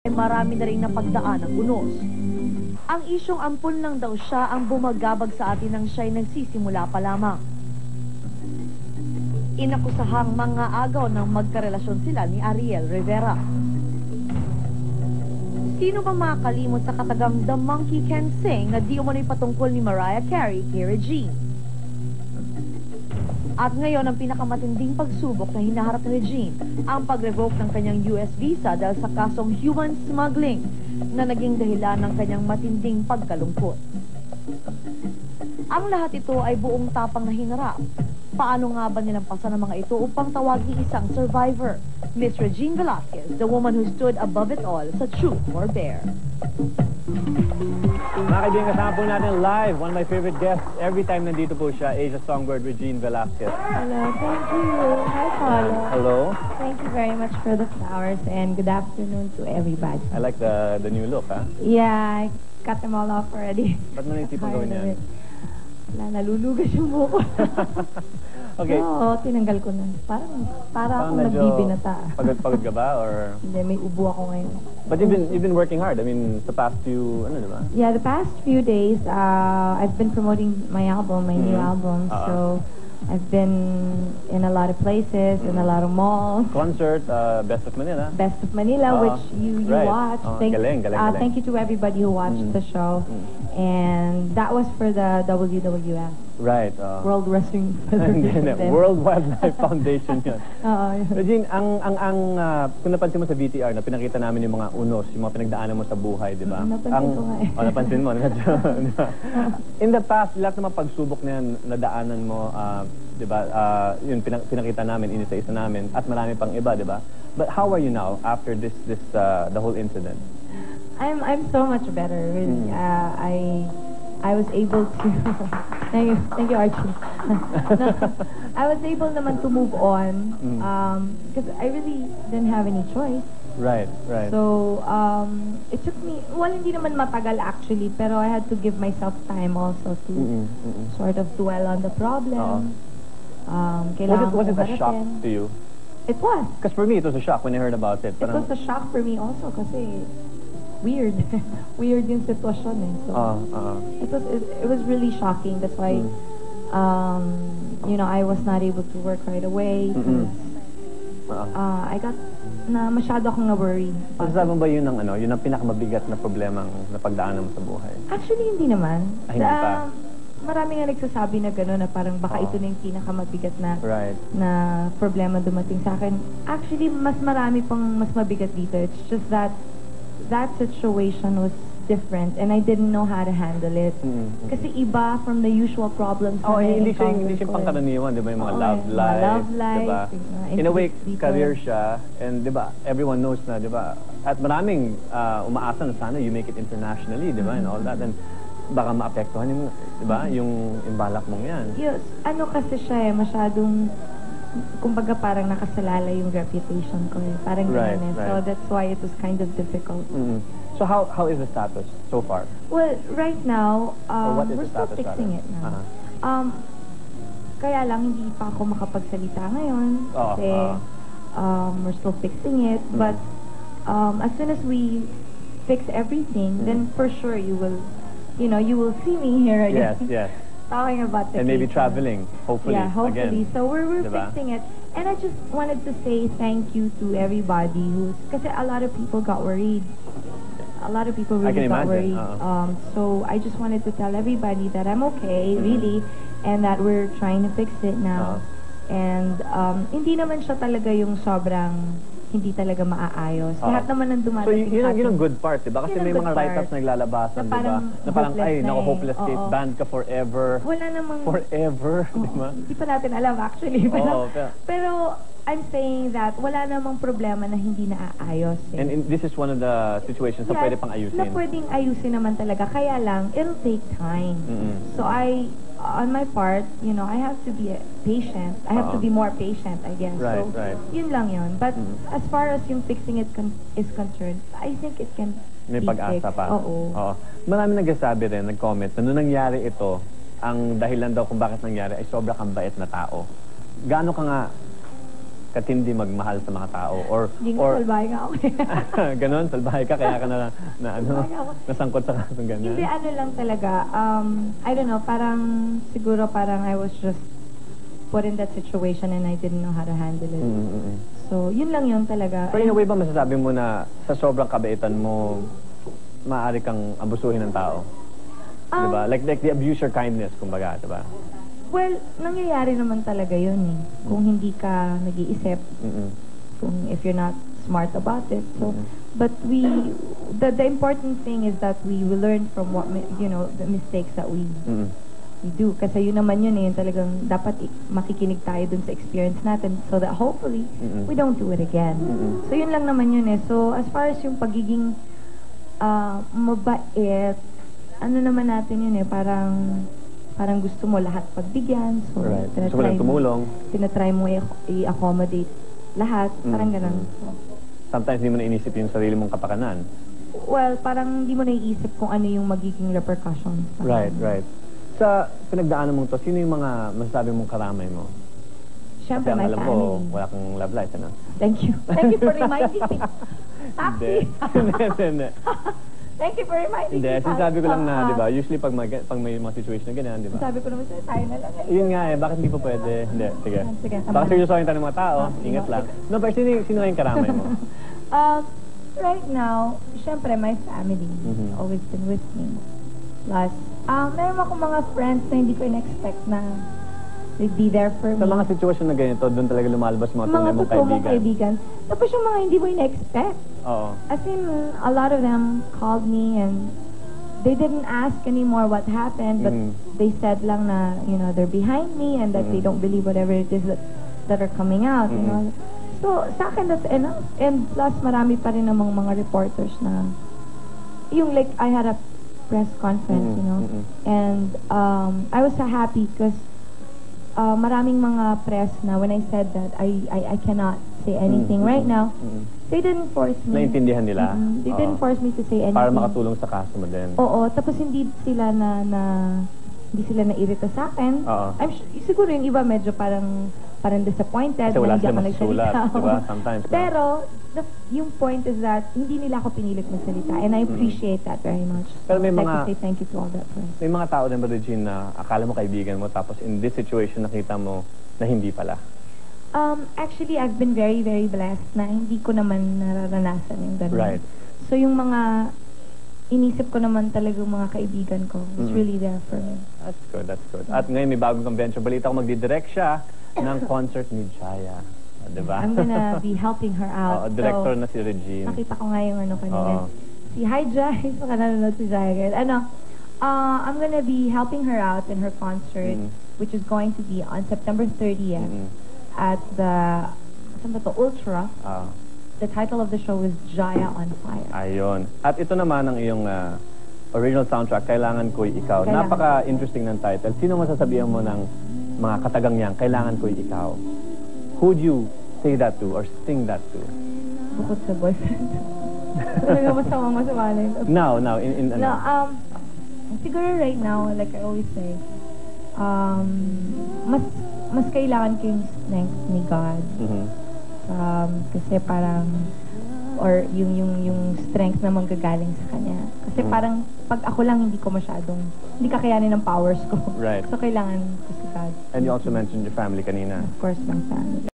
ay marami na rin napagdaan ang unos. Ang isyong ampun lang daw siya ang bumagabag sa atin nang siya'y nagsisimula pa lamang. Inakusahang mga agaw ng magkarelasyon sila ni Ariel Rivera. Sino ba makakalimot sa katagang The Monkey Can Sing na di umano'y patungkol ni Mariah Carey kay Regine? At ngayon, ang pinakamatinding pagsubok na hinaharap ni Regine, ang pag-revoke ng kanyang US visa dahil sa kasong human smuggling na naging dahilan ng kanyang matinding pagkalungkot. Ang lahat ito ay buong tapang na hinarap. Paano nga ba nilampasan ang mga ito upang tawaging isang survivor? Miss Regine Velasquez, the woman who stood above it all sa Truth or Dare. Mga kaibigan, kasama po natin live, one of my favorite guests, every time nandito po siya, Asia songbird Regine Velasquez. Hello, thank you. Hi, Paolo. Hello. Thank you very much for the flowers and good afternoon to everybody. I like the new look, ha? Yeah, I cut them all off already. Ba't mo naisipang gawin yan? Wala, nalulugas yung buko. Okay. Oo, tinanggal ko na. Para akong nagbibinata. Pagod ka ba? Or... Hindi, may ubo ako ngayon. But you've been working hard. I mean, the past few, ano diba? Yeah, the past few days, I've been promoting my album, my new album. So, I've been in a lot of places, in a lot of malls. Concert, Best of Manila. Best of Manila, which you watched. Galing. Thank you to everybody who watched the show. And that was for the WWF. Right. World Wrestling Federation. World Wildlife Foundation yun. Regine, kung napansin mo sa VTR na pinakita namin yung mga unos, yung mga pinagdaanan mo sa buhay, di ba? Napansin ko nga eh. Napansin mo. In the past, lahat ng mga pagsubok na yan, nadaanan mo, di ba, yun pinakita namin, inisa-isa namin, at marami pang iba, di ba? But how are you now after the whole incident? I'm so much better. Really. I was able to thank you, Archie. I was able naman to move on because I really didn't have any choice. Right. So it took me, well, hindi naman matagal actually, pero I had to give myself time also to sort of dwell on the problem. Was it a shock to you? It was. Because for me, it was a shock when I heard about it. It was a shock for me also kasi weird yung sitwasyon eh. So it was really shocking. That's why I was not able to work right away. I got masyado akong na-worry. Masasabi mo ba yun ang pinakamabigat na problemang napagdaanan mo sa buhay? Actually, hindi naman. Hindi pa? Marami nga nagsasabi na gano'n na parang baka ito na yung pinakamabigat na problema dumating sa akin. Actually, mas marami pang mas mabigat dito. It's just that situation was different and I didn't know how to handle it. Kasi iba from the usual problems na hindi siya pangkaraniwan, di ba? Yung mga love life, diba? In a way, career siya, and di ba, everyone knows na, di ba? At maraming umaasa na sana you make it internationally, di ba? And all that. And baka maapektuhan yung, di ba? Yung balak mong yan. Yes, kasi siya masyadong kumbaga parang nakasalala yung reputation ko eh. Parang ganun eh. So that's why it was kind of difficult. So how is the status so far? Well, right now, we're still fixing it now. Kaya lang hindi pa ako makapagsalita ngayon kasi we're still fixing it. But as soon as we fix everything, then for sure you will see me here again. Yes. Talking about the and maybe traveling, hopefully. Yeah, hopefully. Again. So we're fixing it. And I just wanted to say thank you to everybody because a lot of people got worried. A lot of people really got worried. So I just wanted to tell everybody that I'm okay, really, and that we're trying to fix it now. And hindi naman siya talaga yung sobrang hindi talaga maaayos. Lahat naman ng dumadating sa atin. So yun ang good part, diba? Kasi may mga write-ups na naglalabasan, diba? Na parang, hopeless case, banned ka forever. Wala namang... Forever, diba? Hindi pa natin alam actually. Pero I'm saying that wala namang problema na hindi naaayos. Eh. And this is one of the situations na pwede pang ayusin. Na pwedeng ayusin naman talaga. Kaya lang, it'll take time. So on my part, I have to be patient. I have to be more patient, I guess. Right. Yun lang yun. But as far as yung fixing it is concerned, I think it can may pag-asa pa. Oo. Marami nagsasabi rin, nag-comment, na nung nangyari ito, ang dahilan daw kung bakit nangyari ay sobra kang bait na tao. Gaano ka nga katindi magmahal sa mga tao? Hindi nga, salbahe nga ako. Ganon, salbahe ka, kaya ka nasangkot sa kasong ganyan? Hindi, ano lang talaga, I don't know, siguro I was just put in that situation and I didn't know how to handle it. So, yun lang yun talaga. Pero in a way ba masasabi mo na sa sobrang kabaitan mo, maaari kang abusuhin ng tao? Diba? Like the abuse your kindness, kumbaga, diba? Well, nangyayari naman talaga yun eh. Kung hindi ka nag-iisip, if you're not smart about it. So, but the important thing is that we will learn from the mistakes that we do. Kasi yun naman yun eh, talagang dapat makikinig tayo dun sa experience natin so that hopefully we don't do it again. So yun lang naman yun eh. So as far as yung pagiging mabait, ano naman natin yun eh, parang gusto mo lahat pagbigyan. So, gusto mo lang tumulong. Tinatry mo i-accommodate lahat. Parang ganun. Sometimes hindi mo na inisip yung sarili mong kapakanan. Well, parang hindi mo na iisip kung ano yung magiging repercussions. Right. Sa pinagdaanan mong to, sino yung mga masasabi mong karamay mo? Siyempre, my family. Ko, wala kang love life, ano? Thank you. Thank you for reminding me. Taxi. Hindi. Thank you for reminding me. Hindi, sinasabi ko lang na, di ba, usually pag may mga situation na ganyan, di ba? Sabi ko naman sa'yo, tayo na lang. Yun nga eh, bakit hindi pa pwede? Hindi, sige. Baka seryosohin tayo ng mga tao, ingat lang. No, pero sino nga yung karamay mo? Right now, syempre, my family always been with me. Plus, meron akong mga friends na hindi ko in-expect na they'd be there for me. Sa mga sitwasyon na ganito, doon talaga lumalabas mga tunay mong kaibigan. Tapos yung mga hindi mo in-expect. Oo. As in, a lot of them called me and they didn't ask anymore what happened, but they said lang na, they're behind me and that they don't believe whatever it is that are coming out, you know. So, sa akin, that's enough. And plus, marami pa rin namang mga reporters na, I had a press conference, and I was so happy because maraming mga press na when I said that I cannot say anything right now, they didn't force me. Naintindihan nila? They didn't force me to say anything. Para makatulong sa kaso mo din. Oo, tapos hindi sila nairita sa akin. Siguro yung iba medyo parang disappointed. Kasi wala na sila magsusulat, diba? Sometimes. Pero, yung point is that hindi nila ako pinilit magsalita. And I appreciate that very much. Pero may I'd mga, like to say thank you to all that friends. May mga tao din ba, Regine, na akala mo kaibigan mo, tapos in this situation nakita mo na hindi pala? Actually, I've been very, very blessed na hindi ko naman nararanasan yung ganun. Right. So yung mga inisip ko naman talagang mga kaibigan ko was really there for me. That's good. At ngayon may bagong convention. Balita ko magdidirect siya ng concert ni Jaya. Diba? I'm gonna be helping her out. Director na si Regine. Nakita ko nga yung kanina. Si Hi Jai, baka nanonood si Jai. I'm gonna be helping her out in her concert, which is going to be on September 30th at the Ultra. The title of the show is Jaya on Fire. Ayun. At ito naman ang iyong original soundtrack, Kailangan Ko'y Ikaw. Napaka-interesting ng title. Sino masasabihan mo ng mga katagang niyan, Kailangan Ko'y Ikaw? Who'd you say that to or sing that to? Bukod sa boyfriend. Talaga masama na yun. Now, siguro right now, like I always say, mas kailangan ko yung strength ni God. Kasi parang, or yung strength na manggagaling sa Kanya. Kasi parang, pag ako lang, hindi kakayanin ng powers ko. Right. So, kailangan ko si God. And you also mentioned your family kanina. Of course, my family.